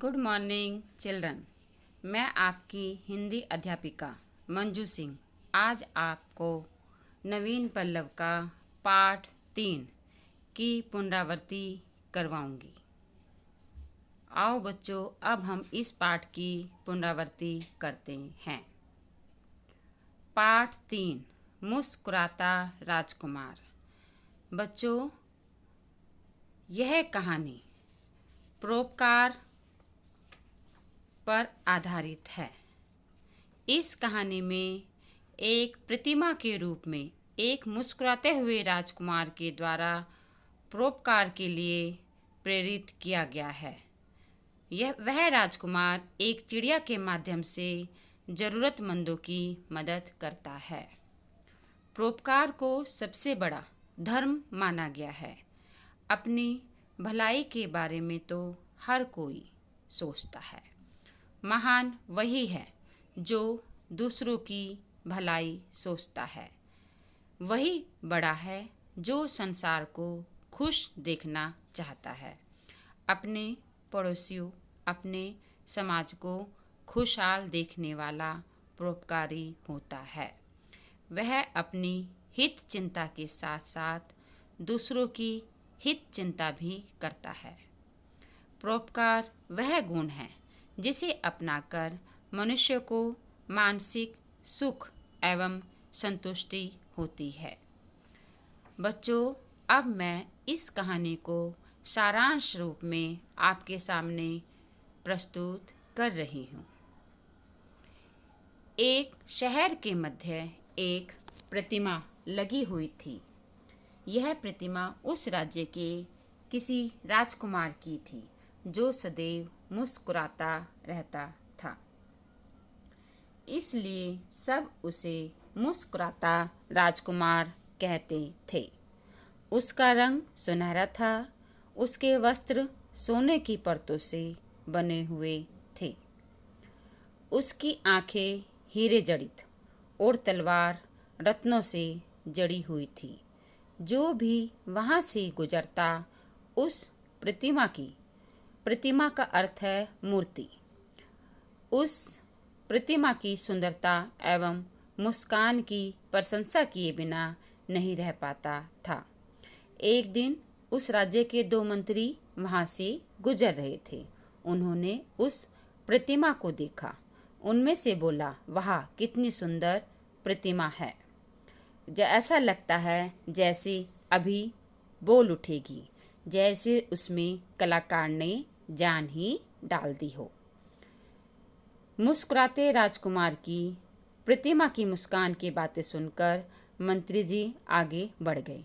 Good morning children. मैं आपकी हिंदी अध्यापिका मंजू सिंह आज आपको नवीन पल्लव का पाठ 3 की पुनरावृत्ति करवाऊंगी। आओ बच्चों, अब हम इस पाठ की पुनरावृत्ति करते हैं। पाठ 3 मुस्कुराता राजकुमार। बच्चों, यह कहानी परोपकार पर आधारित है। इस कहानी में एक प्रतिमा के रूप में एक मुस्कुराते हुए राजकुमार के द्वारा परोपकार के लिए प्रेरित किया गया है। वह राजकुमार एक चिड़िया के माध्यम से ज़रूरतमंदों की मदद करता है। परोपकार को सबसे बड़ा धर्म माना गया है। अपनी भलाई के बारे में तो हर कोई सोचता है। महान वही है जो दूसरों की भलाई सोचता है। वही बड़ा है जो संसार को खुश देखना चाहता है। अपने पड़ोसियों, अपने समाज को खुशहाल देखने वाला परोपकारी होता है। वह अपनी हित चिंता के साथ साथ दूसरों की हित चिंता भी करता है। परोपकार वह गुण है जिसे अपनाकर मनुष्य को मानसिक सुख एवं संतुष्टि होती है। बच्चों, अब मैं इस कहानी को सारांश रूप में आपके सामने प्रस्तुत कर रही हूँ। एक शहर के मध्य एक प्रतिमा लगी हुई थी। यह प्रतिमा उस राज्य के किसी राजकुमार की थी जो सदैव मुस्कुराता रहता था। इसलिए सब उसे मुस्कुराता राजकुमार कहते थे। उसका रंग सुनहरा था। उसके वस्त्र सोने की परतों से बने हुए थे। उसकी आंखें हीरे जड़ित और तलवार रत्नों से जड़ी हुई थी। जो भी वहाँ से गुजरता उस प्रतिमा का अर्थ है मूर्ति, उस प्रतिमा की सुंदरता एवं मुस्कान की प्रशंसा किए बिना नहीं रह पाता था। एक दिन उस राज्य के 2 मंत्री वहाँ से गुजर रहे थे। उन्होंने उस प्रतिमा को देखा। उनमें से बोला, वाह, कितनी सुंदर प्रतिमा है। ऐसा लगता है जैसे अभी बोल उठेगी, जैसे उसमें कलाकार ने जान ही डाल दी हो। मुस्कुराते राजकुमार की प्रतिमा की मुस्कान की बातें सुनकर मंत्री जी आगे बढ़ गए।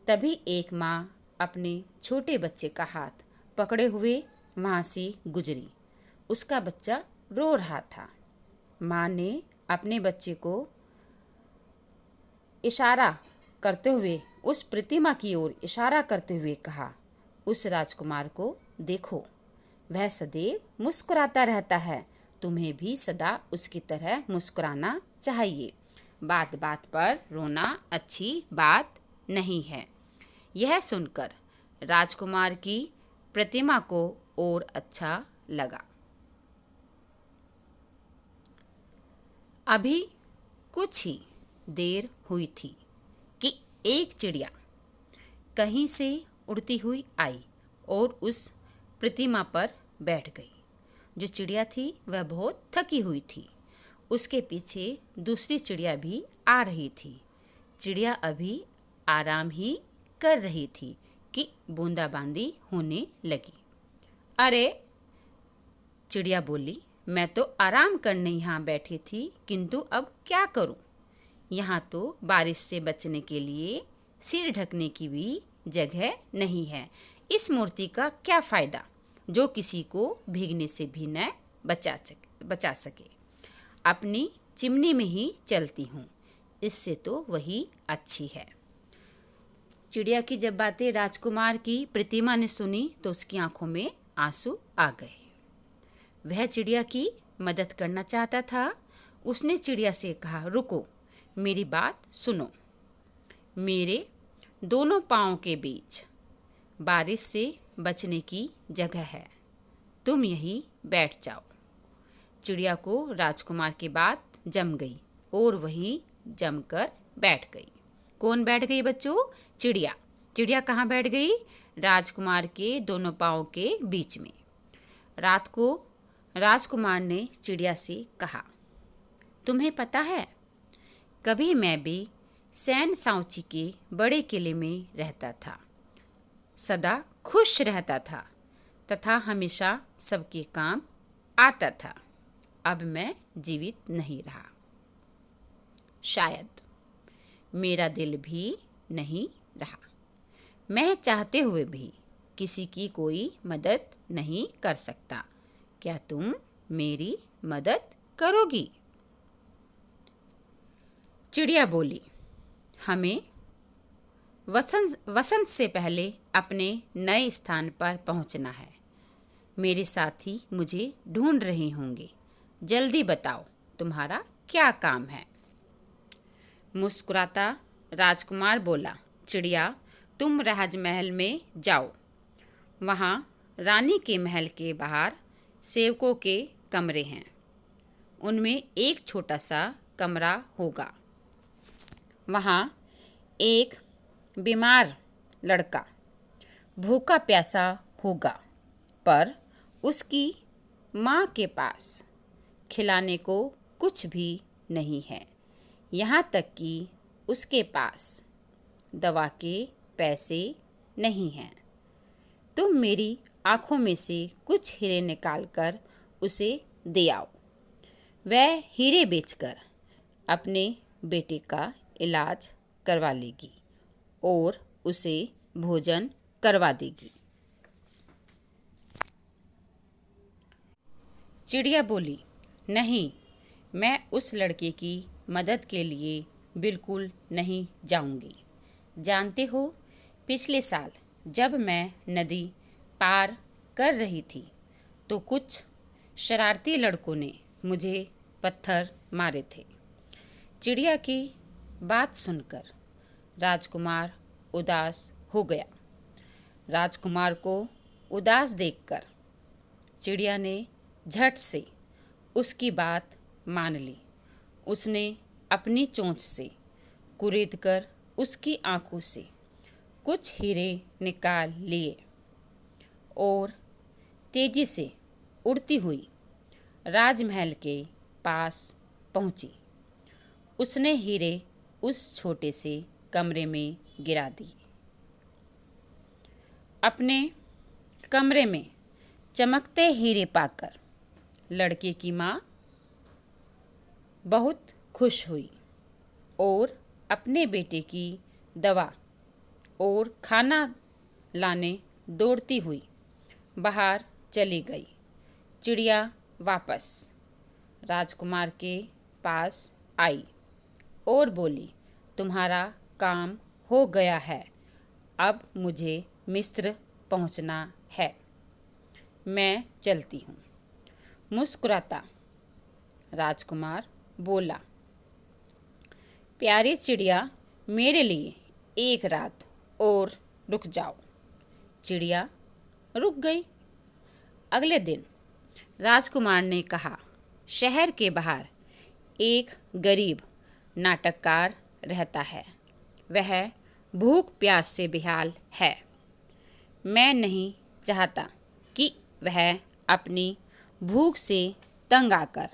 तभी एक माँ अपने छोटे बच्चे का हाथ पकड़े हुए वहाँ से गुजरी। उसका बच्चा रो रहा था। माँ ने अपने बच्चे को इशारा करते हुए उस प्रतिमा की ओर इशारा करते हुए कहा, उस राजकुमार को देखो, वह सदैव मुस्कुराता रहता है। तुम्हें भी सदा उसकी तरह मुस्कुराना चाहिए। बात बात पर रोना अच्छी बात नहीं है। यह सुनकर राजकुमार की प्रतिमा को और अच्छा लगा। अभी कुछ ही देर हुई थी कि एक चिड़िया कहीं से उड़ती हुई आई और उस प्रतिमा पर बैठ गई। जो चिड़िया थी वह बहुत थकी हुई थी। उसके पीछे दूसरी चिड़िया भी आ रही थी। चिड़िया अभी आराम ही कर रही थी कि बूंदाबांदी होने लगी। अरे, चिड़िया बोली, मैं तो आराम करने यहाँ बैठी थी, किंतु अब क्या करूँ? यहाँ तो बारिश से बचने के लिए सिर ढकने की भी जगह नहीं है। इस मूर्ति का क्या फ़ायदा जो किसी को भीगने से भी न बचा सके। अपनी चिमनी में ही चलती हूँ, इससे तो वही अच्छी है। चिड़िया की जब बातें राजकुमार की प्रतिमा ने सुनी तो उसकी आंखों में आंसू आ गए। वह चिड़िया की मदद करना चाहता था। उसने चिड़िया से कहा, रुको, मेरी बात सुनो। मेरे दोनों पाँव के बीच बारिश से बचने की जगह है। तुम यही बैठ जाओ। चिड़िया को राजकुमार की बात जम गई और वही जमकर बैठ गई। कौन बैठ गई बच्चों? चिड़िया। चिड़िया कहाँ बैठ गई? राजकुमार के दोनों पाँव के बीच में। रात को राजकुमार ने चिड़िया से कहा, तुम्हें पता है, कभी मैं भी सैन सांची के बड़े किले में रहता था, सदा खुश रहता था तथा हमेशा सबके काम आता था। अब मैं जीवित नहीं रहा। शायद मेरा दिल भी नहीं रहा। मैं चाहते हुए भी किसी की कोई मदद नहीं कर सकता। क्या तुम मेरी मदद करोगी? चिड़िया बोली, हमें वसंत से पहले अपने नए स्थान पर पहुंचना है। मेरे साथी मुझे ढूंढ रहे होंगे। जल्दी बताओ, तुम्हारा क्या काम है? मुस्कुराता राजकुमार बोला, चिड़िया, तुम राजमहल में जाओ। वहाँ रानी के महल के बाहर सेवकों के कमरे हैं। उनमें एक छोटा सा कमरा होगा। वहाँ एक बीमार लड़का भूखा प्यासा होगा, पर उसकी माँ के पास खिलाने को कुछ भी नहीं है। यहाँ तक कि उसके पास दवा के पैसे नहीं हैं। तुम मेरी आँखों में से कुछ हीरे निकालकर उसे दे आओ। वह हीरे बेचकर अपने बेटे का इलाज करवा लेगी और उसे भोजन करवा देगी। चिड़िया बोली, नहीं, मैं उस लड़के की मदद के लिए बिल्कुल नहीं जाऊंगी। जानते हो, पिछले साल जब मैं नदी पार कर रही थी तो कुछ शरारती लड़कों ने मुझे पत्थर मारे थे। चिड़िया की बात सुनकर राजकुमार उदास हो गया। राजकुमार को उदास देखकर चिड़िया ने झट से उसकी बात मान ली। उसने अपनी चोंच से कुरेदकर उसकी आंखों से कुछ हीरे निकाल लिए और तेजी से उड़ती हुई राजमहल के पास पहुंची। उसने हीरे उस छोटे से कमरे में गिरा दिए। अपने कमरे में चमकते हीरे पाकर लड़के की माँ बहुत खुश हुई और अपने बेटे की दवा और खाना लाने दौड़ती हुई बाहर चली गई। चिड़िया वापस राजकुमार के पास आई और बोली, तुम्हारा काम हो गया है। अब मुझे मिस्र पहुंचना है। मैं चलती हूँ। मुस्कुराता राजकुमार बोला, प्यारी चिड़िया, मेरे लिए एक रात और रुक जाओ। चिड़िया रुक गई। अगले दिन राजकुमार ने कहा, शहर के बाहर एक गरीब नाटककार रहता है। वह भूख प्यास से बेहाल है। मैं नहीं चाहता कि वह अपनी भूख से तंग आकर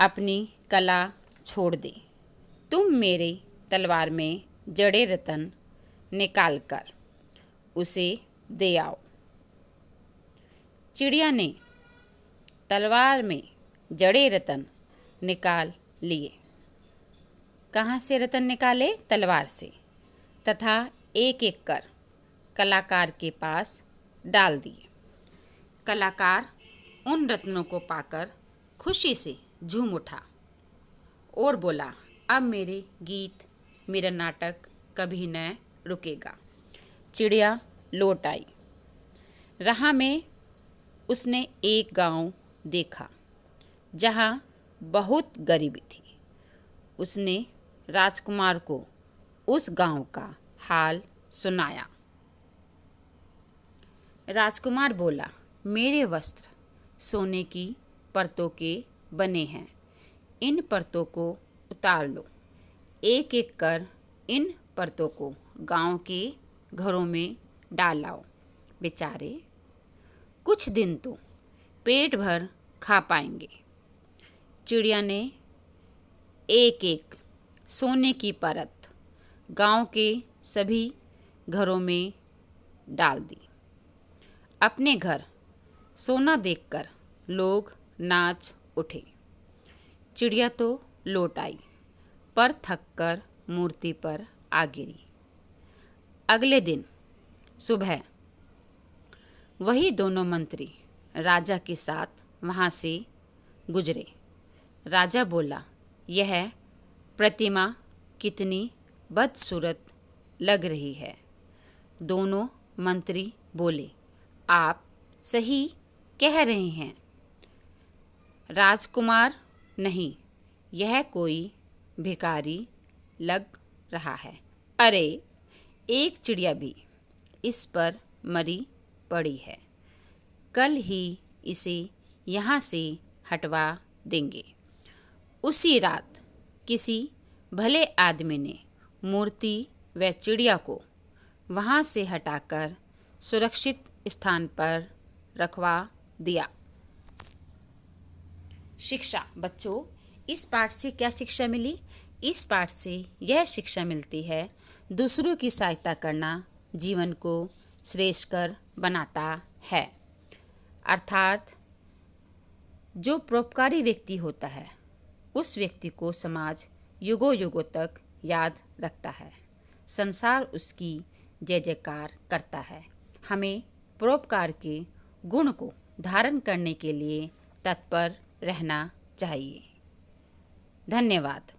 अपनी कला छोड़ दे। तुम मेरे तलवार में जड़े रतन निकालकर उसे दे आओ। चिड़िया ने तलवार में जड़े रतन निकाल लिए। कहाँ से रतन निकाले? तलवार से, तथा एक एक कर कलाकार के पास डाल दिए। कलाकार उन रत्नों को पाकर खुशी से झूम उठा और बोला, अब मेरे गीत, मेरा नाटक कभी न रुकेगा। चिड़िया लौट आई। राह में उसने एक गांव देखा जहां बहुत गरीबी थी। उसने राजकुमार को उस गांव का हाल सुनाया। राजकुमार बोला, मेरे वस्त्र सोने की परतों के बने हैं। इन परतों को उतार लो। एक एक कर इन परतों को गांव के घरों में डाल आओ। बेचारे कुछ दिन तो पेट भर खा पाएंगे। चिड़िया ने एक एक सोने की परत गांव के सभी घरों में डाल दी। अपने घर सोना देखकर लोग नाच उठे। चिड़िया तो लौट आई, पर थककर मूर्ति पर आ गिरी। अगले दिन सुबह वही दोनों मंत्री राजा के साथ वहाँ से गुजरे। राजा बोला, यह प्रतिमा कितनी बदसूरत लग रही है। दोनों मंत्री बोले, आप सही कह रहे हैं राजकुमार, नहीं, यह कोई भिखारी लग रहा है। अरे, एक चिड़िया भी इस पर मरी पड़ी है। कल ही इसे यहाँ से हटवा देंगे। उसी रात किसी भले आदमी ने मूर्ति व चिड़िया को वहाँ से हटाकर सुरक्षित स्थान पर रखवा दिया। शिक्षा। बच्चों, इस पाठ से क्या शिक्षा मिली? इस पाठ से यह शिक्षा मिलती है, दूसरों की सहायता करना जीवन को श्रेष्ठकर बनाता है। अर्थात जो परोपकारी व्यक्ति होता है उस व्यक्ति को समाज युगों युगों तक याद रखता है। संसार उसकी जय जयकार करता है। हमें परोपकार के गुण को धारण करने के लिए तत्पर रहना चाहिए। धन्यवाद।